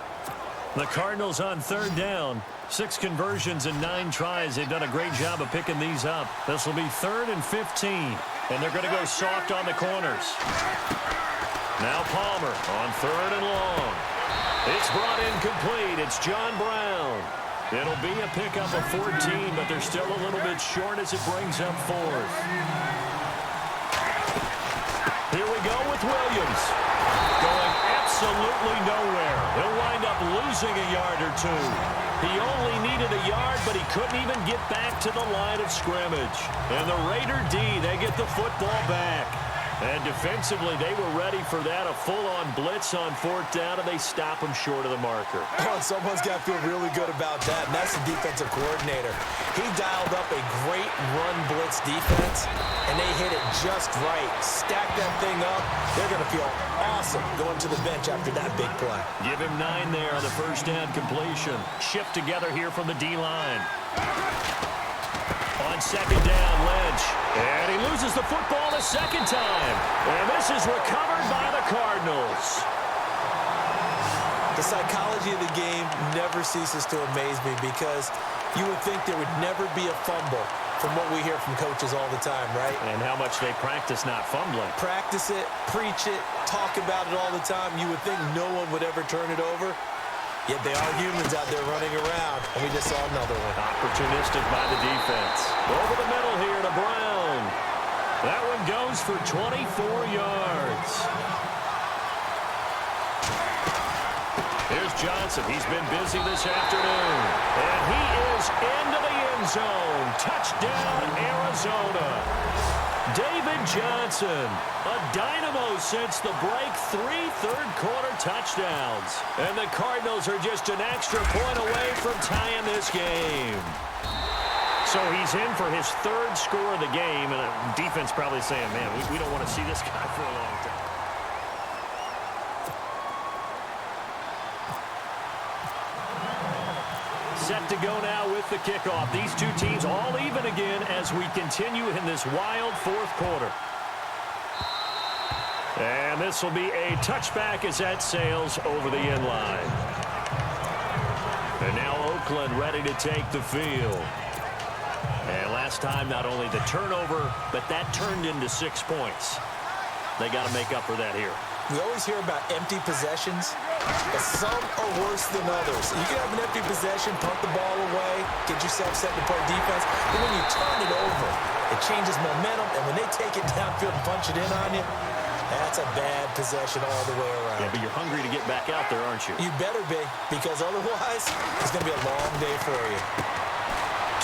The Cardinals on third down. 6 conversions and 9 tries. They've done a great job of picking these up. This will be 3rd and 15, and they're going to go soft on the corners. Now Palmer on 3rd and long. It's brought in complete. It's John Brown. It'll be a pickup of 14, but they're still a little bit short as it brings up 4th. Here we go with Williams. Going absolutely nowhere. He'll wind up losing a yard or 2. He only needed a yard, but he couldn't even get back to the line of scrimmage. And the Raider D, they get the football back. And defensively, they were ready for that, a full-on blitz on 4th down, and they stop him short of the marker. Oh, someone's got to feel really good about that, and that's the defensive coordinator. He dialed up a great run blitz defense, and they hit it just right. Stack that thing up. They're going to feel awesome going to the bench after that big play. Give him 9 there on the first down completion. Shift together here from the D-line. On 2nd down, Lynch. And he loses the football a 2nd time. And this is recovered by the Cardinals. The psychology of the game never ceases to amaze me because you would think there would never be a fumble from what we hear from coaches all the time, right? And how much they practice not fumbling. Practice it, preach it, talk about it all the time. You would think no one would ever turn it over. Yet they are humans out there running around, and we just saw another one. Opportunistic by the defense. Over the middle here to Brown. That one goes for 24 yards. Here's Johnson. He's been busy this afternoon. And he is into the end zone. Touchdown, Arizona. David Johnson, a dynamo since the break, 3 third-quarter touchdowns. And the Cardinals are just an extra point away from tying this game. So he's in for his 3rd score of the game, and the defense probably saying, man, we don't want to see this guy for a long time. Set to go now with the kickoff. These 2 teams all even again as we continue in this wild 4th quarter. And this will be a touchback as that sails over the end line. And now Oakland ready to take the field. And last time, not only the turnover, but that turned into 6 points. They got to make up for that here. We always hear about empty possessions, but some are worse than others. You can have an empty possession, punt the ball away, get yourself set to play defense, but when you turn it over, it changes momentum, and when they take it downfield and punch it in on you, that's a bad possession all the way around. Yeah, but you're hungry to get back out there, aren't you? You better be, because otherwise, it's going to be a long day for you.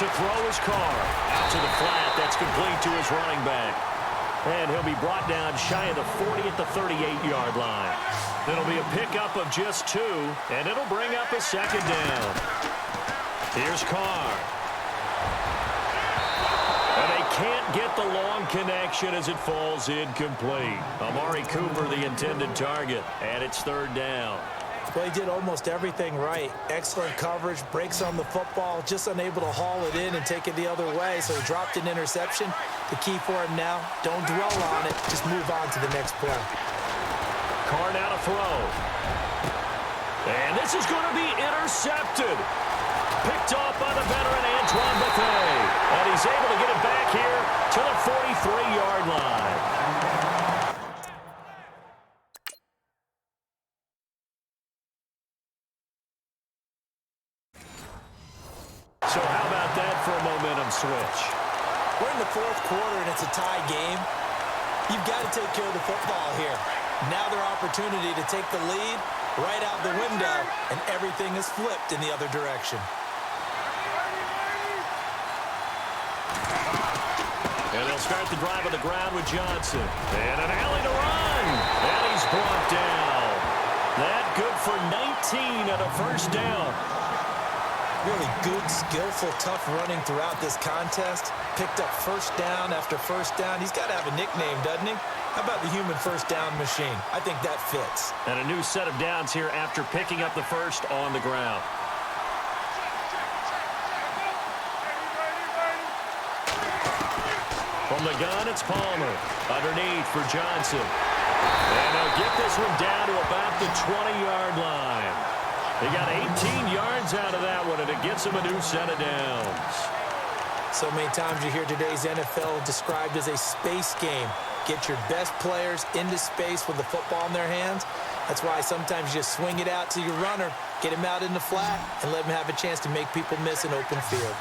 To throw his car out to the flat, that's complete to his running back. And he'll be brought down shy of the 40 at the 38-yard line. It'll be a pickup of just 2, and it'll bring up a 2nd down. Here's Carr. And they can't get the long connection as it falls incomplete. Amari Cooper, the intended target, and it's 3rd down. Well, he did almost everything right. Excellent coverage, breaks on the football, just unable to haul it in and take it the other way, so he dropped an interception. The key for him now, don't dwell on it, just move on to the next play. Carr now to throw. And this is going to be intercepted. Picked off by the veteran Antoine Bethea. And he's able to get it back here to the 43-yard line. So how about that for a momentum switch? We're in the 4th quarter, and it's a tie game. You've got to take care of the football here. Now their opportunity to take the lead right out the window, and everything is flipped in the other direction. And they'll start the drive on the ground with Johnson. And an alley to run. And he's brought down. That good for 19 at a 1st down. Really good, skillful, tough running throughout this contest. Picked up 1st down after 1st down. He's got to have a nickname, doesn't he? How about the human 1st down machine? I think that fits. And a new set of downs here after picking up the 1st on the ground. From the gun, it's Palmer. Underneath for Johnson. And they'll get this one down to about the 20-yard line. They got 18 yards out of that one, and it gets them a new set of downs. So many times you hear today's NFL described as a space game. Get your best players into space with the football in their hands. That's why sometimes you just swing it out to your runner, get him out in the flat, and let him have a chance to make people miss an open field.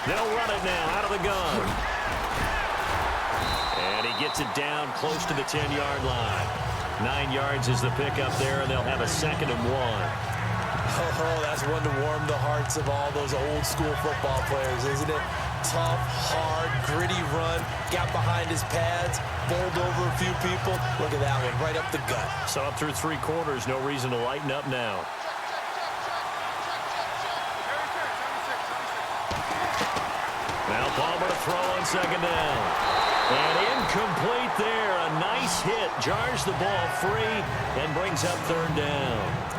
They'll run it now out of the gun. And he gets it down close to the 10-yard line. 9 yards is the pickup there, and they'll have a 2nd and 1. Oh, that's one to warm the hearts of all those old-school football players, isn't it? Tough, hard, gritty run, got behind his pads, bowled over a few people. Look at that one, right up the gut. So up through 3 quarters, no reason to lighten up now. Now Palmer to throw on 2nd down. And incomplete there. A nice hit. Jars the ball free and brings up 3rd down.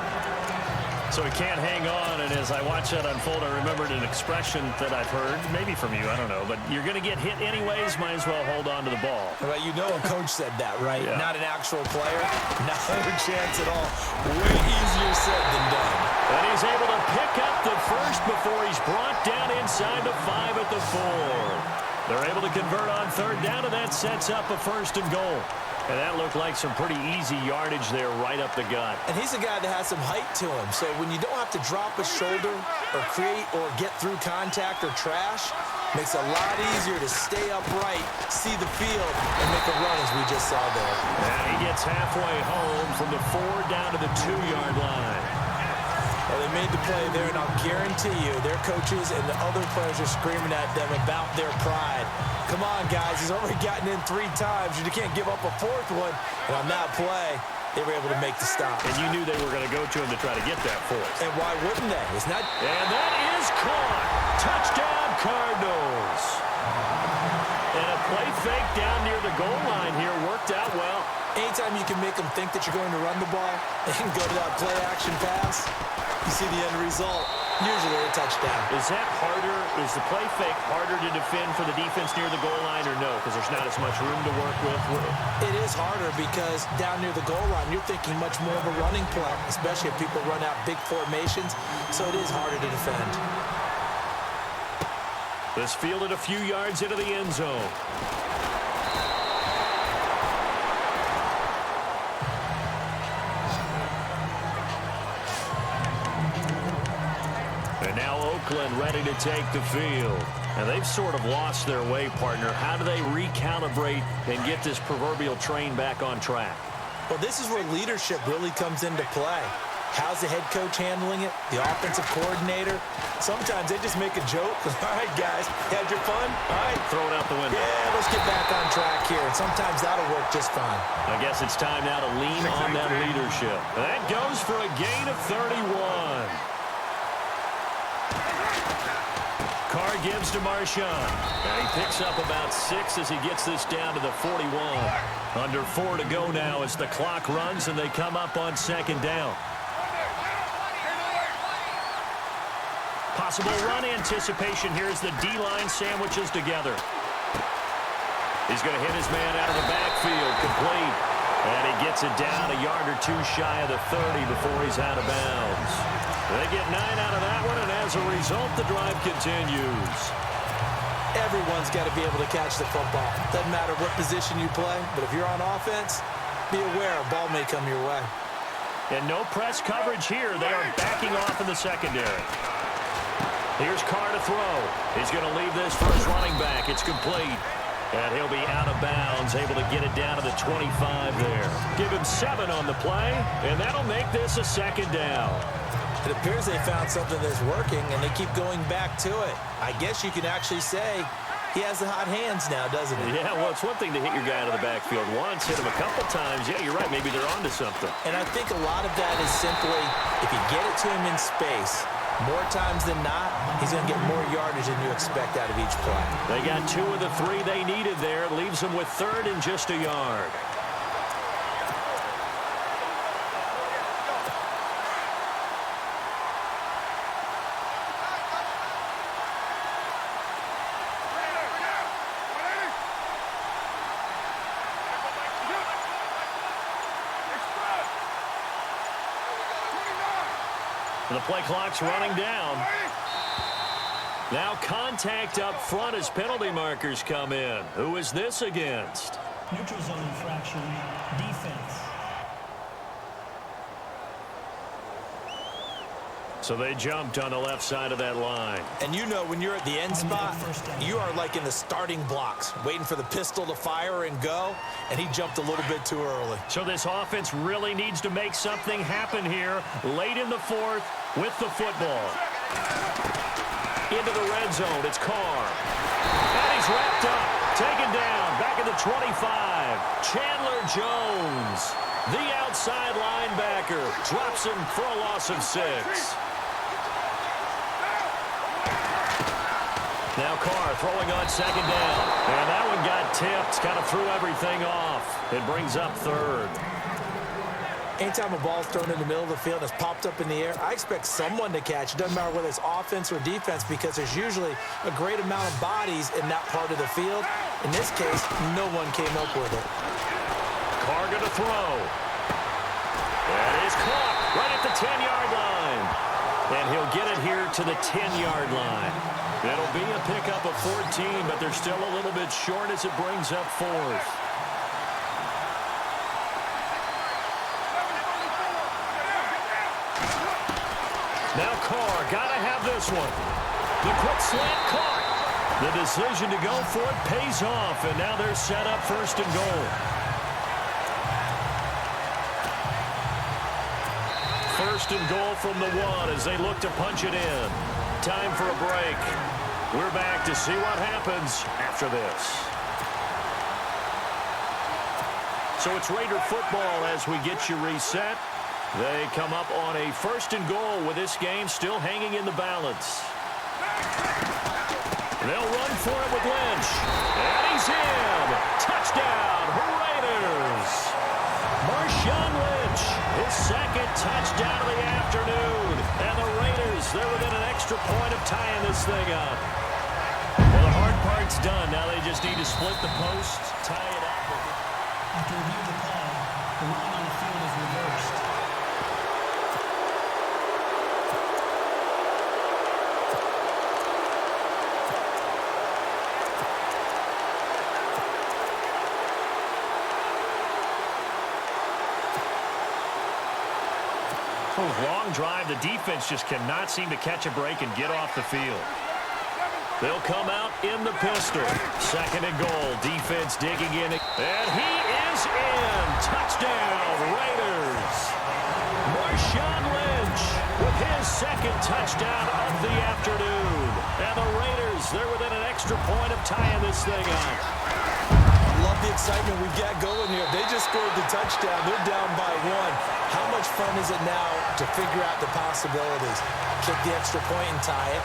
So he can't hang on, and as I watch that unfold, I remembered an expression that I've heard, maybe from you, I don't know, but you're going to get hit anyways, might as well hold on to the ball. Well, you know a coach said that, right? Yeah. Not an actual player. Not a chance at all. Way easier said than done. And he's able to pick up the first before he's brought down inside the 5 at the 4. They're able to convert on 3rd down, and that sets up a 1st and goal. And that looked like some pretty easy yardage there right up the gut. And he's a guy that has some height to him. So when you don't have to drop a shoulder or create or get through contact or trash, makes it a lot easier to stay upright, see the field, and make a run as we just saw there. And he gets halfway home from the 4 down to the 2-yard line. Well, they made the play there, and I'll guarantee you their coaches and the other players are screaming at them about their pride. Come on, guys. He's already gotten in 3 times. You can't give up a 4th one. And on that play, they were able to make the stop. And you knew they were going to go to him to try to get that 4th. And why wouldn't they? It's not. And that is caught. Touchdown, Cardinals. And a play fake down near the goal line here worked out well. Anytime you can make them think that you're going to run the ball and go to that play-action pass, you see the end result, usually a touchdown. Is that harder? Is the play fake harder to defend for the defense near the goal line or no? Because there's not as much room to work with? It is harder because down near the goal line, you're thinking much more of a running play, especially if people run out big formations, so it is harder to defend. This fielded a few yards into the end zone. Now Oakland ready to take the field. And they've sort of lost their way, partner. How do they recalibrate and get this proverbial train back on track? Well, this is where leadership really comes into play. How's the head coach handling it? The offensive coordinator? Sometimes they just make a joke. All right, guys, had your fun? All right. Throw it out the window. Yeah, let's get back on track here. And sometimes that'll work just fine. I guess it's time now to lean on that leadership. That goes for a gain of 31. Carr gives to Marshawn. And he picks up about 6 as he gets this down to the 41. Under 4 to go now as the clock runs and they come up on 2nd down. Possible run anticipation here as the D-line sandwiches together. He's going to hit his man out of the backfield, complete. And he gets it down a yard or 2 shy of the 30 before he's out of bounds. They get 9 out of that one, and as a result, the drive continues. Everyone's got to be able to catch the football. Doesn't matter what position you play, but if you're on offense, be aware a ball may come your way. And no press coverage here. They are backing off in the secondary. Here's Carr to throw. He's going to leave this for his running back. It's complete. And he'll be out of bounds, able to get it down to the 25 there. Give him 7 on the play, and that'll make this a 2nd down. It appears they found something that's working, and they keep going back to it. I guess you can actually say he has the hot hands now, doesn't he? Yeah, well, it's one thing to hit your guy out of the backfield once, hit him a couple times. Yeah, you're right. Maybe they're onto something. And I think a lot of that is simply if you get it to him in space, more times than not, he's going to get more yardage than you expect out of each play. They got 2 of the 3 they needed there. Leaves them with 3rd and just a yard. The play clock's running down. Now contact up front as penalty markers come in. Who is this against? Neutral zone infraction, defense. So they jumped on the left side of that line. And you know when you're at the end spot, you are like in the starting blocks, waiting for the pistol to fire and go, and he jumped a little bit too early. So this offense really needs to make something happen here late in the fourth with the football. Into the red zone, it's Carr. And he's wrapped up, taken down, back at the 25. Chandler Jones, the outside linebacker, drops him for a loss of 6. Now Carr throwing on second down. And that one got tipped, kind of threw everything off. It brings up third. Anytime a ball's thrown in the middle of the field and it's popped up in the air, I expect someone to catch. It doesn't matter whether it's offense or defense because there's usually a great amount of bodies in that part of the field. In this case, no one came up with it. Carr going to throw. That is caught right at the 10-yard line. And he'll get it here to the 10-yard line. It'll be a pickup of 14, but they're still a little bit short as it brings up fourth. Now Carr, got to have this one. The quick slant caught. The decision to go for it pays off, and now they're set up first and goal. First and goal from the 1 as they look to punch it in. Time for a break. We're back to see what happens after this. So it's Raider football as we get you reset. They come up on a first and goal with this game still hanging in the balance. They'll run for it with Lynch. And he's in. Touchdown, Raiders. Marshawn Lynch, his second touchdown of the afternoon. And the Raiders, they're within an extra point of tying this thing up. Well, the hard part's done. Now they just need to split the post, tie it up. After review of the call, the ruling on the field is reversed. Long drive. The defense just cannot seem to catch a break and get off the field. They'll come out in the pistol. Second and goal. Defense digging in. And he is in. Touchdown, Raiders. Marshawn Lynch with his second touchdown of the afternoon. And the Raiders, they're within an extra point of tying this thing up. Love the excitement we've got going here. They just scored the touchdown. They're down by 1. How much fun is it now to figure out the possibilities? Kick the extra point and tie it.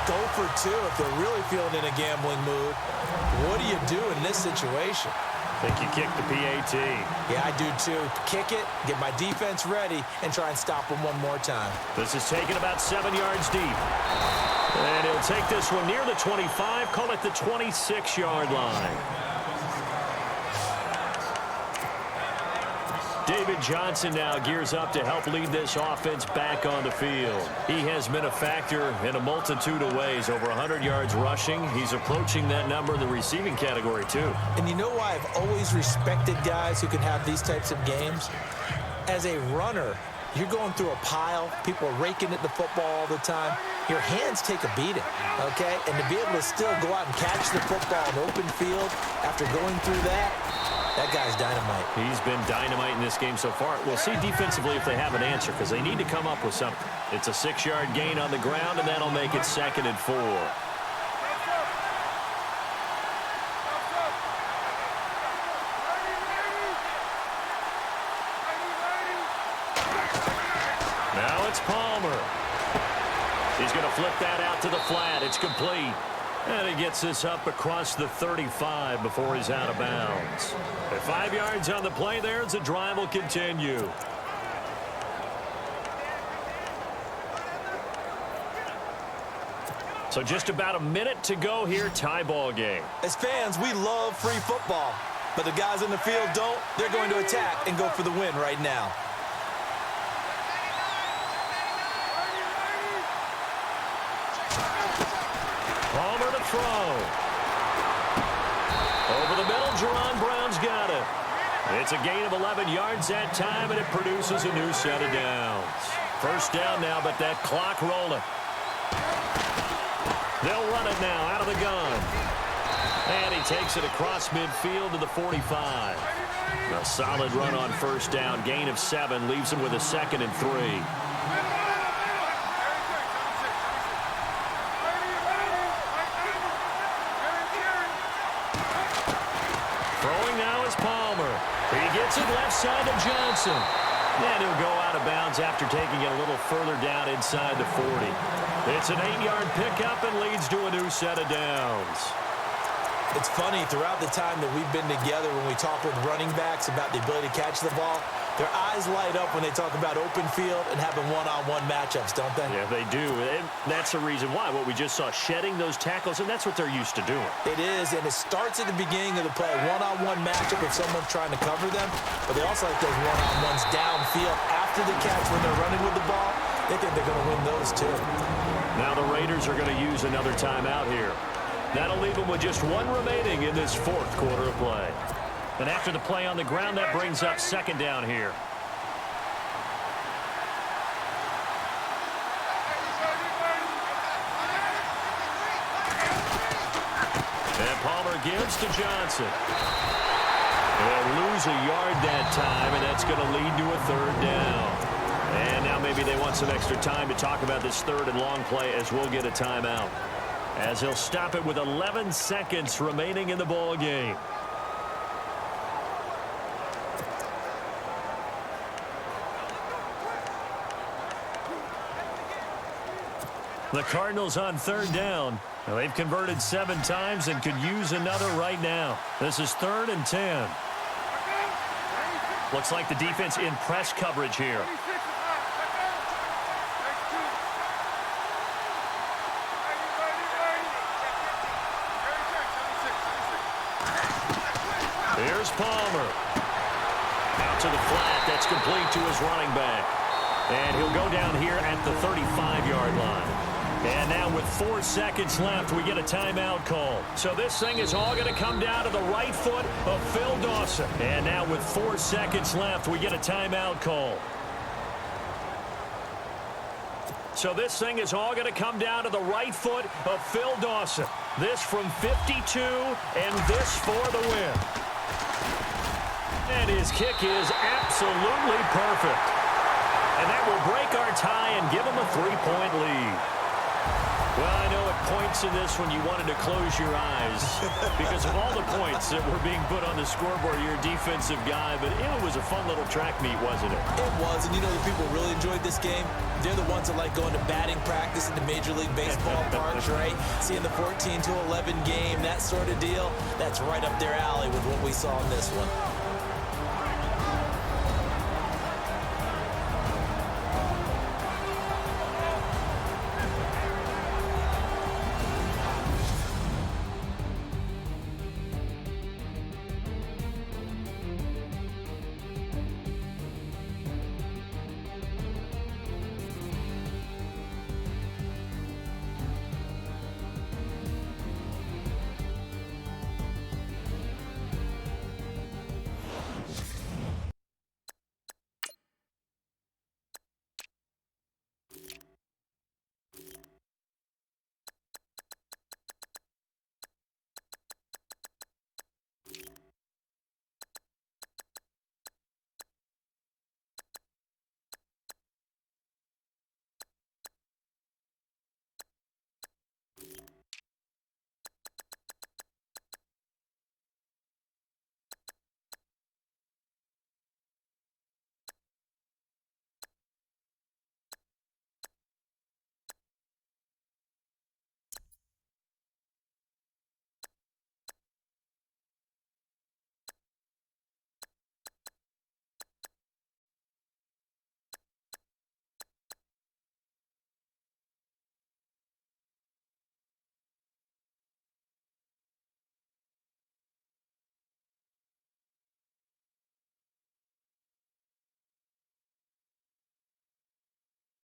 Go for 2 if they're really feeling in a gambling mood. What do you do in this situation? I think you kick the PAT. Yeah, I do too. Kick it, get my defense ready, and try and stop them one more time. This is taken about 7 yards deep. And he'll take this one near the 25, call it the 26-yard line. David Johnson now gears up to help lead this offense back on the field. He has been a factor in a multitude of ways. Over 100 yards rushing. He's approaching that number in the receiving category, too. And you know why I've always respected guys who can have these types of games? As a runner, you're going through a pile. People are raking at the football all the time. Your hands take a beating, okay? And to be able to still go out and catch the football in open field after going through that guy's dynamite. He's been dynamite in this game so far. We'll see defensively if they have an answer because they need to come up with something. It's a 6-yard gain on the ground, and that'll make it 2nd and 4. Now it's Palmer. He's going to flip that out to the flat. It's complete. And he gets this up across the 35 before he's out of bounds. At 5 yards on the play there, the drive will continue. So just about a minute to go here, tie ball game. As fans, we love free football. But the guys in the field don't. They're going to attack and go for the win right now. to throw. Over the middle, Jerron Brown's got it. It's a gain of 11 yards that time, and it produces a new set of downs. First down now, but that clock rolling. They'll run it now out of the gun. And he takes it across midfield to the 45. A solid run on first down. Gain of 7 leaves him with a 2nd and 3. Throwing now is Palmer. He gets it left side to Johnson. And he'll go out of bounds after taking it a little further down inside the 40. It's an 8-yard pickup and leads to a new set of downs. It's funny, throughout the time that we've been together, when we talk with running backs about the ability to catch the ball, their eyes light up when they talk about open field and having one-on-one matchups, don't they? Yeah, they do. And that's the reason why. What we just saw, shedding those tackles, and that's what they're used to doing. It is, and it starts at the beginning of the play. One-on-one matchup if someone's trying to cover them, but they also like those one-on-ones downfield after the catch when they're running with the ball. They think they're going to win those too. Now the Raiders are going to use another timeout here. That'll leave them with just 1 remaining in this 4th quarter of play. And after the play on the ground, that brings up 2nd down here. And Palmer gives to Johnson. They'll lose a yard that time, and that's going to lead to a 3rd down. And now maybe they want some extra time to talk about this 3rd and long play as we'll get a timeout. As he'll stop it with 11 seconds remaining in the ball game. The Cardinals on 3rd down. Now they've converted 7 times and could use another right now. This is 3rd and 10. Looks like the defense in press coverage here. Here's Palmer. Out to the flat. That's complete to his running back. And he'll go down here at the 35-yard line. And now with 4 seconds left, we get a timeout call. So this thing is all going to come down to the right foot of Phil Dawson. And now with 4 seconds left, we get a timeout call. So this thing is all going to come down to the right foot of Phil Dawson. This from 52, and this for the win. And his kick is absolutely perfect. And that will break our tie and give him a 3-point lead. Well, I know at points in this when you wanted to close your eyes because of all the points that were being put on the scoreboard. You're a defensive guy, but it was a fun little track meet, wasn't it? It was, and you know the people really enjoyed this game? They're the ones that like going to batting practice at the Major League Baseball parks, right? Seeing the 14-11 game, that sort of deal, that's right up their alley with what we saw in this one.